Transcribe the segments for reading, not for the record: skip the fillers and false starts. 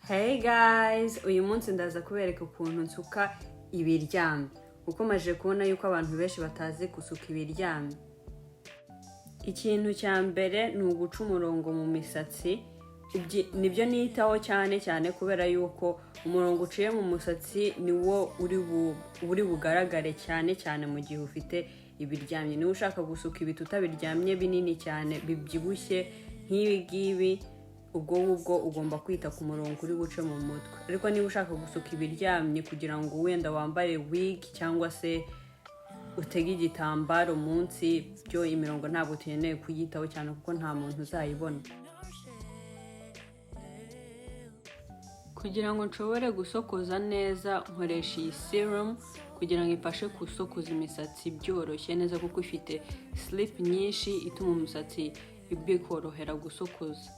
Hey guys, uyu munsi ndaza kubereka ukuntu nsuka ibiryamye. Uko maje kubona yuko abantu benshi batazi gusuka ibiryamye. Ikintu cya mbere ni uguca umurongo mu misatsi. Nibyo nitaho cyane kubera yuko umurongo uciye mu musatsi niwo uri bugaragare cyane mu gihe ufite ibiryamye. Niba ushaka gusuka ibituta biryamye binini cyane bibyibushye nk'ibi ubwo ugomba kwita ku murongo uri buce mu mutwe. Ariko niba ushaka gusuka ibiryamye kugira ngo wenda wambare wig cyangwa se utege igitambaro munsi, byo imirongo ntabwo tuyeneye kuyitaho cyane kuko nta muntu uzayibona. Kugira ngo nshobore gusokoza neza nkoresha iyi serum kugira ngo ifashe gusokoza imisatsi byoroshye neza kuko ifite slip nyinshi ituma umusatsi bikorohera gusokoza.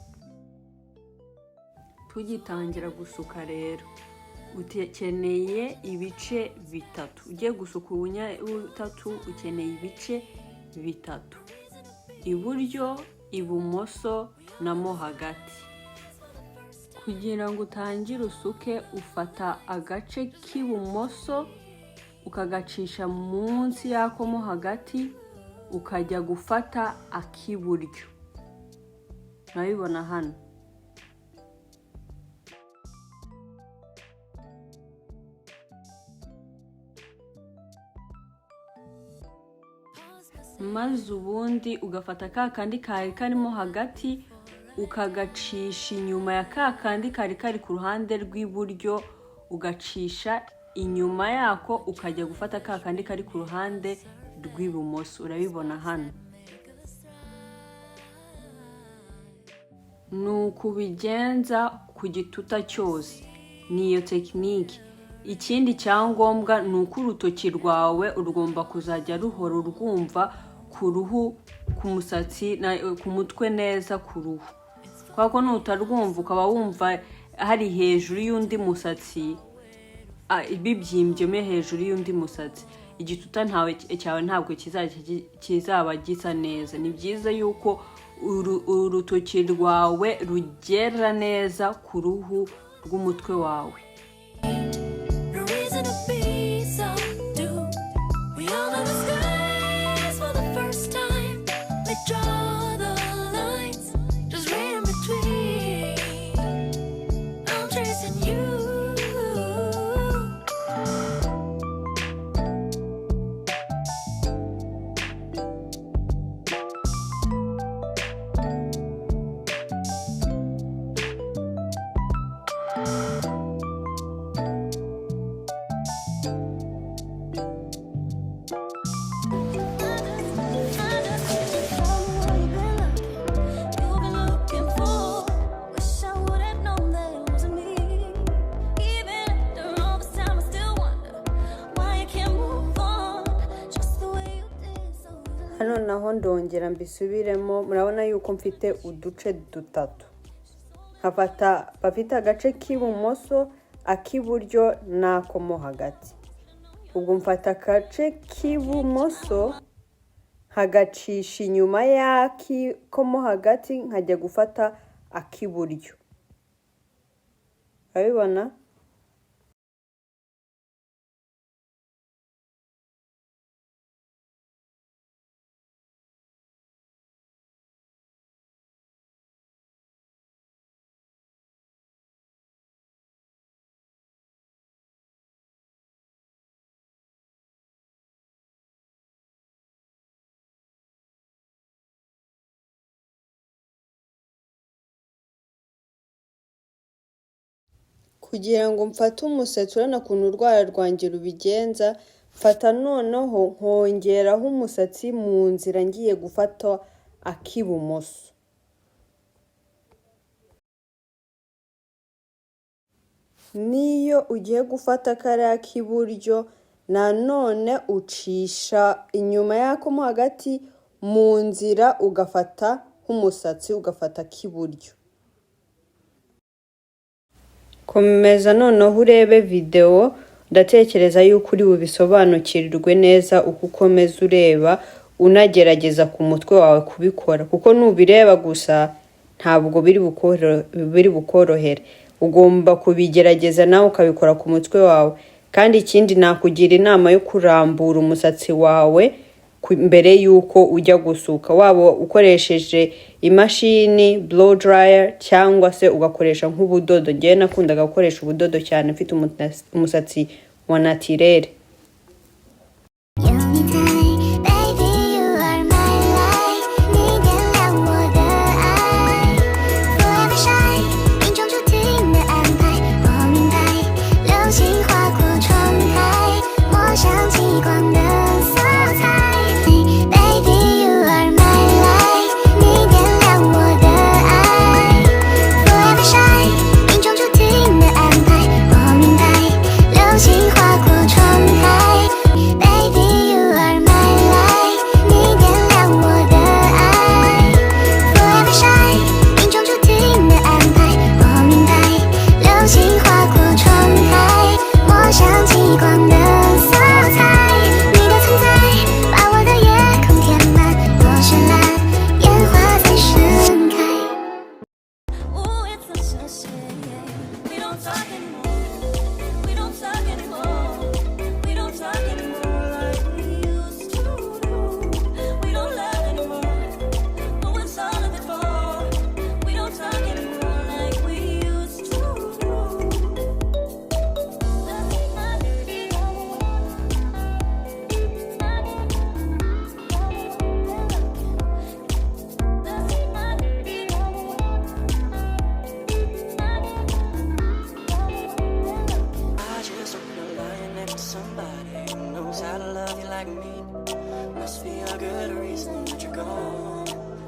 Tugitangira gusuka rero ukeneye ibice bitatu. Ugiye gusuka ubutatu ukeneye ibice bitatu: iburyo, ibumoso na mo hagati. Kugira ngo utangire usuke ufata agace k'ibumoso ukagacisha munsi yako mo hagati ukajya gufata akiburyo. Nabibona hano. Maze ubundi ugafata kandi karimo hagati ukagacisha inyuma ya kandi kari ku ruhande rw'iburyo ugacisha inyuma yako ukajya gufata kandi kari ku ruhande rw'ibumoso. Urabibona hano. Nukubigenza ku gituta cyose. Niyo tekinike. Ikindi cyangombwa ni uko urutoki rwawe urugomba kuzajya ruhora urwumva ku ruhu, ku musatsi, ku mutwe neza ku ruhu. Kwako nutarwumva ukaba wumva hari hejuru y'undi musatsi, bibyimbye hejuru y'undi musatsi, igituta cyawe ntabwo kizaba gisa neza. Ni byiza yuko urutoki rwawe rugera neza ku ruhu rw'umutwe wawe. Hano naho ndongera mbisubiremo. Murabona yuko mfite uduce dutatu. Bafite agace k'ibumoso, akiburyo nako mo hagati. Ubwo mfata agace k'ibumoso hagacisha inyuma y'ako mo hagati nkajya gufata akiburyo. Urabibona? Kugira ngo mfate umusatsi, urabona ukuntu urwara rwanjye rubigenza, mfata noneho nkongeraho umusatsi mu nzira ngiye gufata akibumoso. Niyo ugiye gufata kariya k'iburyo nanone ucisha inyuma yako mo hagati mu nzira ugafata nk'umusatsi ugafata k'iburyo. Komeza noneho urebe video, ndatekereza yuko uri bubisobanukirwe neza uko ukomeza ureba unagerageza ku mutwe wawe kubikora, kuko nubireba gusa ntabwo biri bukorohere. ugomba kubigerageza nawe ukabikora ku mutwe wawe. Kandi ikindi nakugira inama yo kurambura umusatsi wawe mbere yuko ujya gusuka, waba ukoresheje imashini blow dryer cyangwa se ugakoresha nk'ubudodo. Ngewe nakundaga gukoresha ubudodo cyane mfite umusatsi wa naturel.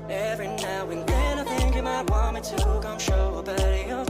Every now and then I think you might want me to come show, but you're